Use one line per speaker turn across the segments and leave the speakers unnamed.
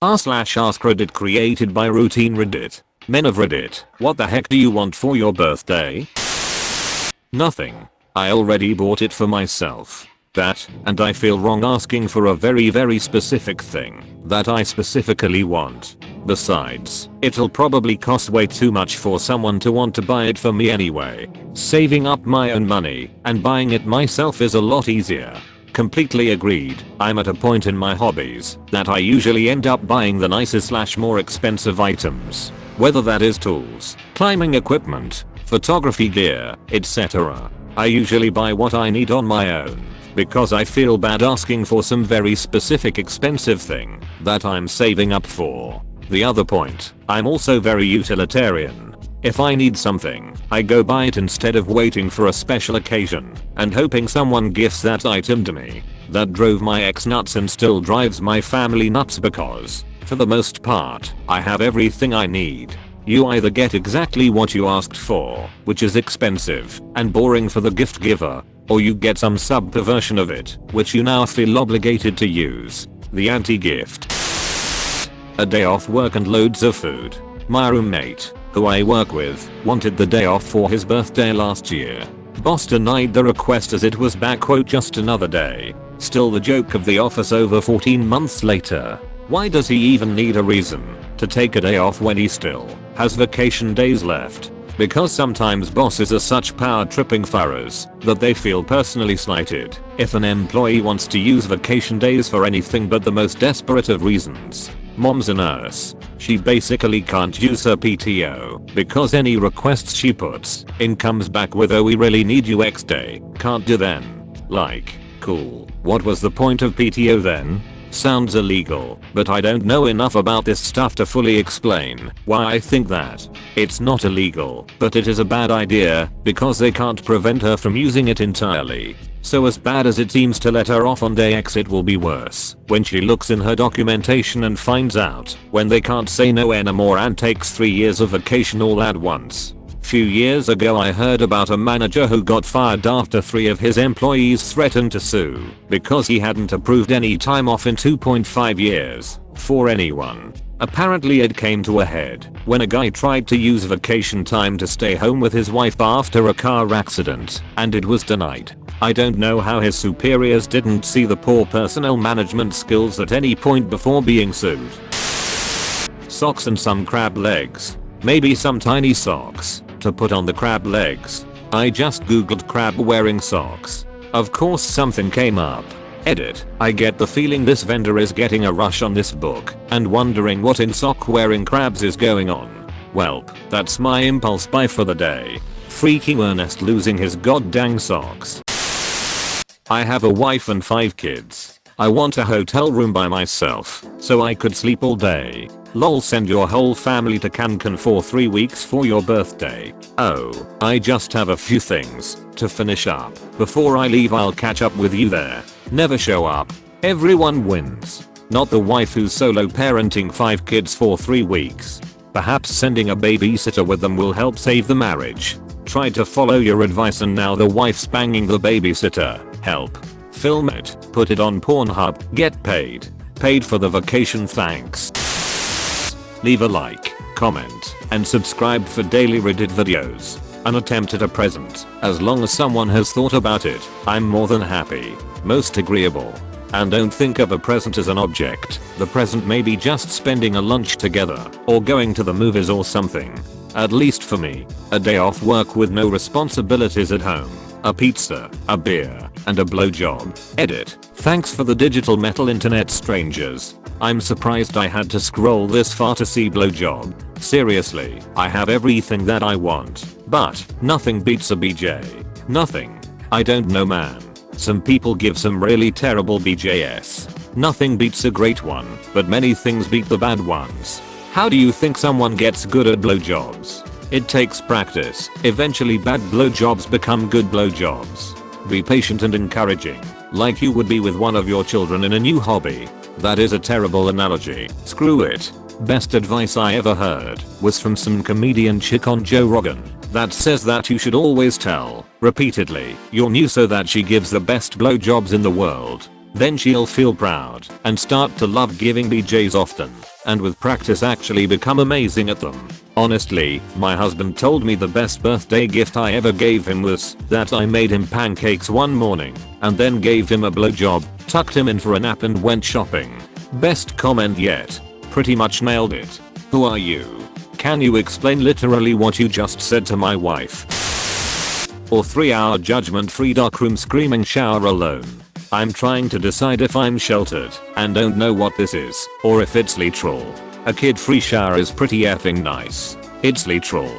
r/AskReddit created by routinereddit. Men of Reddit, what the heck do you want for your birthday? Nothing. I already bought it for myself. That, and I feel wrong asking for a very specific thing that I specifically want. Besides, it'll probably cost way too much for someone to want to buy it for me anyway. Saving up my own money and buying it myself is a lot easier. Completely agreed. I'm at a point in my hobbies that I usually end up buying the nicer/more expensive items. Whether that is tools, climbing equipment, photography gear, etc. I usually buy what I need on my own because I feel bad asking for some very specific expensive thing that I'm saving up for. The other point, I'm also very utilitarian. If I need something, I go buy it instead of waiting for a special occasion and hoping someone gifts that item to me. That drove my ex nuts and still drives my family nuts because, for the most part, I have everything I need. You either get exactly what you asked for, which is expensive and boring for the gift giver, or you get some sub-version of it, which you now feel obligated to use. The anti-gift. A day off work and loads of food. My roommate, who I work with, wanted the day off for his birthday last year. Boss denied the request as it was just another day. Still the joke of the office over 14 months later. Why does he even need a reason to take a day off when he still has vacation days left? Because sometimes bosses are such power tripping furrows that they feel personally slighted if an employee wants to use vacation days for anything but the most desperate of reasons. Mom's a nurse. She basically can't use her PTO because any requests she puts in comes back with "oh, we really need you X day, can't do then." Like, cool. What was the point of PTO then? Sounds illegal, but I don't know enough about this stuff to fully explain why I think that. It's not illegal, but it is a bad idea because they can't prevent her from using it entirely. So as bad as it seems to let her off on day X, it will be worse when she looks in her documentation and finds out when they can't say no anymore and takes 3 years of vacation all at once. Few years ago I heard about a manager who got fired after 3 of his employees threatened to sue because he hadn't approved any time off in 2.5 years for anyone. Apparently it came to a head when a guy tried to use vacation time to stay home with his wife after a car accident and it was denied. I don't know how his superiors didn't see the poor personnel management skills at any point before being sued. Socks and some crab legs. Maybe some tiny socks to put on the crab legs. I just googled crab wearing socks. Of course something came up. Edit. I get the feeling this vendor is getting a rush on this book and wondering what in sock wearing crabs is going on. Welp, that's my impulse buy for the day. Freaking Ernest losing his goddamn socks. I have a wife and 5 kids. I want a hotel room by myself so I could sleep all day. Lol, send your whole family to Cancun for 3 weeks for your birthday. Oh, I just have a few things to finish up. Before I leave I'll catch up with you there. Never show up. Everyone wins. Not the wife who's solo parenting 5 kids for 3 weeks. Perhaps sending a babysitter with them will help save the marriage. Tried to follow your advice and now the wife's banging the babysitter. Help. Film it. Put it on Pornhub. Get paid. Paid for the vacation, thanks. Leave a like, comment, and subscribe for daily Reddit videos. An attempt at a present. As long as someone has thought about it, I'm more than happy. Most agreeable. And don't think of a present as an object. The present may be just spending a lunch together, or going to the movies or something. At least for me, a day off work with no responsibilities at home. A pizza, a beer, and a blowjob. Edit. Thanks for the digital metal internet strangers. I'm surprised I had to scroll this far to see blowjob. Seriously, I have everything that I want, but nothing beats a BJ. Nothing. I don't know, man. Some people give some really terrible BJs. Nothing beats a great one, but many things beat the bad ones. How do you think someone gets good at blowjobs? It takes practice. Eventually bad blowjobs become good blowjobs. Be patient and encouraging, like you would be with one of your children in a new hobby. That is a terrible analogy. Screw it. Best advice I ever heard was from some comedian chick on Joe Rogan that says that you should always tell, repeatedly, your new so that she gives the best blowjobs in the world. Then she'll feel proud and start to love giving BJs often. and with practice actually become amazing at them. Honestly, my husband told me the best birthday gift I ever gave him was that I made him pancakes one morning and then gave him a blowjob, tucked him in for a nap and went shopping. Best comment yet. Pretty much nailed it. Who are you? Can you explain literally what you just said to my wife? Or 3-hour judgment-free darkroom screaming shower alone. I'm trying to decide if I'm sheltered and don't know what this is, or if it's literal. A kid-free shower is pretty effing nice. It's literal.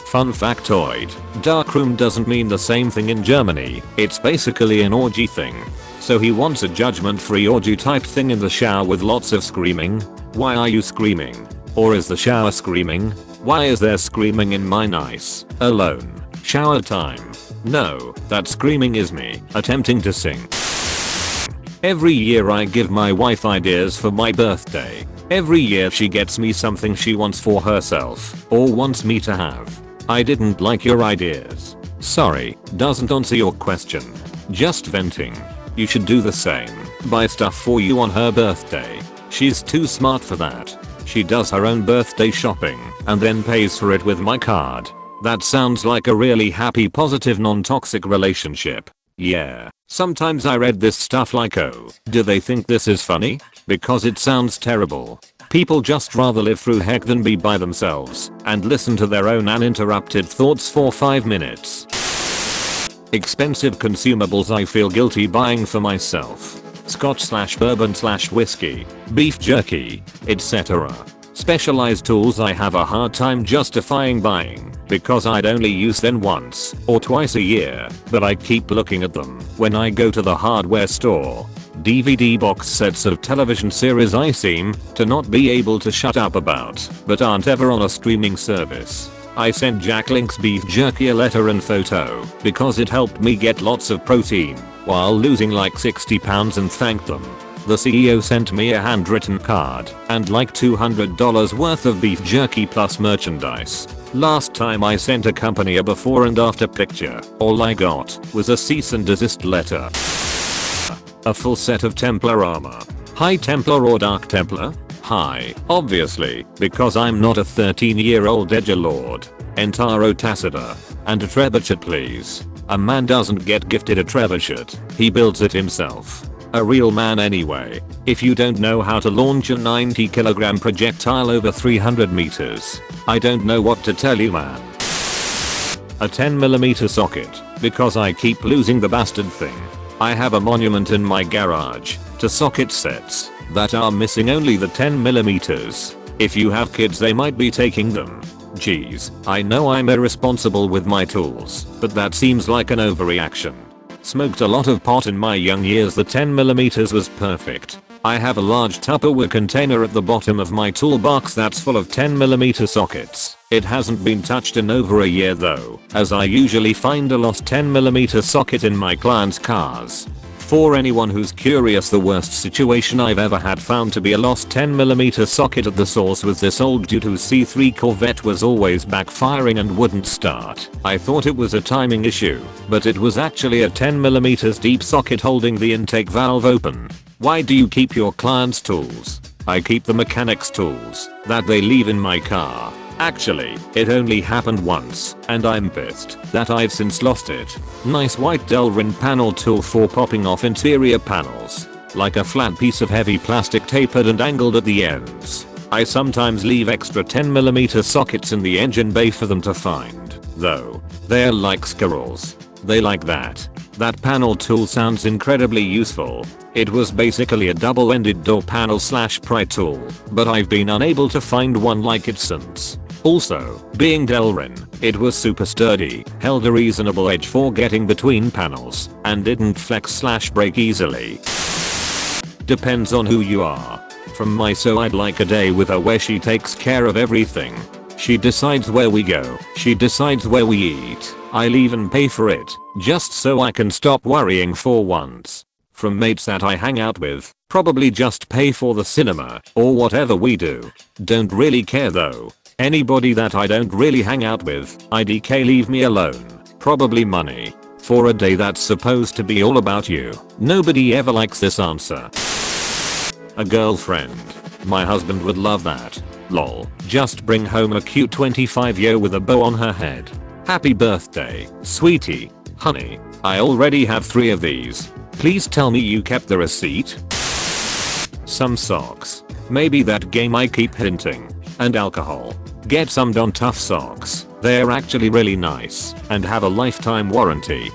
Fun factoid, darkroom doesn't mean the same thing in Germany, it's basically an orgy thing. So he wants a judgment-free orgy type thing in the shower with lots of screaming. Why are you screaming? Or is the shower screaming? Why is there screaming in my nice, alone, shower time? No, that screaming is me, attempting to sing. Every year I give my wife ideas for my birthday. Every year she gets me something she wants for herself, or wants me to have. I didn't like your ideas. Sorry, doesn't answer your question. Just venting. You should do the same. Buy stuff for you on her birthday. She's too smart for that. She does her own birthday shopping, and then pays for it with my card. That sounds like a really happy, positive, non-toxic relationship. Yeah. Sometimes I read this stuff like, oh, do they think this is funny? Because it sounds terrible. People just rather live through heck than be by themselves and listen to their own uninterrupted thoughts for 5 minutes. Expensive consumables I feel guilty buying for myself. Scotch/bourbon/whiskey, beef jerky, etc. Specialized tools I have a hard time justifying buying because I'd only use them once or twice a year, but I keep looking at them when I go to the hardware store. DVD box sets of television series I seem to not be able to shut up about, but aren't ever on a streaming service. I sent Jack Link's beef jerky a letter and photo because it helped me get lots of protein while losing like 60 pounds and thanked them. The CEO sent me a handwritten card and like $200 worth of beef jerky plus merchandise. Last time I sent a company a before and after picture, all I got was a cease and desist letter. A full set of Templar armor. High Templar or Dark Templar? High, obviously, because I'm not a 13-year-old edgelord. Entaro Tacita. And a trebuchet please. A man doesn't get gifted a trebuchet, he builds it himself. A real man anyway. If you don't know how to launch a 90kg projectile over 300 meters, I don't know what to tell you, man. A 10mm socket, because I keep losing the bastard thing. I have a monument in my garage to socket sets that are missing only the 10mm. If you have kids they might be taking them. Geez, I know I'm irresponsible with my tools, but that seems like an overreaction. Smoked a lot of pot in my young years, the 10mm was perfect. I have a large Tupperware container at the bottom of my toolbox that's full of 10mm sockets. It hasn't been touched in over a year though, as I usually find a lost 10mm socket in my clients' cars. For anyone who's curious, the worst situation I've ever had found to be a lost 10mm socket at the source was this old dude whose C3 Corvette was always backfiring and wouldn't start. I thought it was a timing issue, but it was actually a 10mm deep socket holding the intake valve open. Why do you keep your clients' tools? I keep the mechanics' tools that they leave in my car. Actually, it only happened once, and I'm pissed that I've since lost it. Nice white Delrin panel tool for popping off interior panels. Like a flat piece of heavy plastic tapered and angled at the ends. I sometimes leave extra 10mm sockets in the engine bay for them to find, though. They're like squirrels. They like that. That panel tool sounds incredibly useful. It was basically a double-ended door panel / pry tool, but I've been unable to find one like it since. Also, being Delrin, it was super sturdy, held a reasonable edge for getting between panels, and didn't flex / break easily. Depends on who you are. From my so I'd like a day with her where she takes care of everything. She decides where we go, she decides where we eat, I'll even pay for it, just so I can stop worrying for once. From mates that I hang out with, probably just pay for the cinema, or whatever we do. Don't really care though. Anybody that I don't really hang out with, IDK leave me alone. Probably money. For a day that's supposed to be all about you. Nobody ever likes this answer. A girlfriend. My husband would love that. Lol. Just bring home a cute 25-year with a bow on her head. Happy birthday, sweetie. Honey, I already have 3 of these. Please tell me you kept the receipt. Some socks. Maybe that game I keep hinting. And alcohol. Get some Don Tough socks. They're actually really nice and have a lifetime warranty.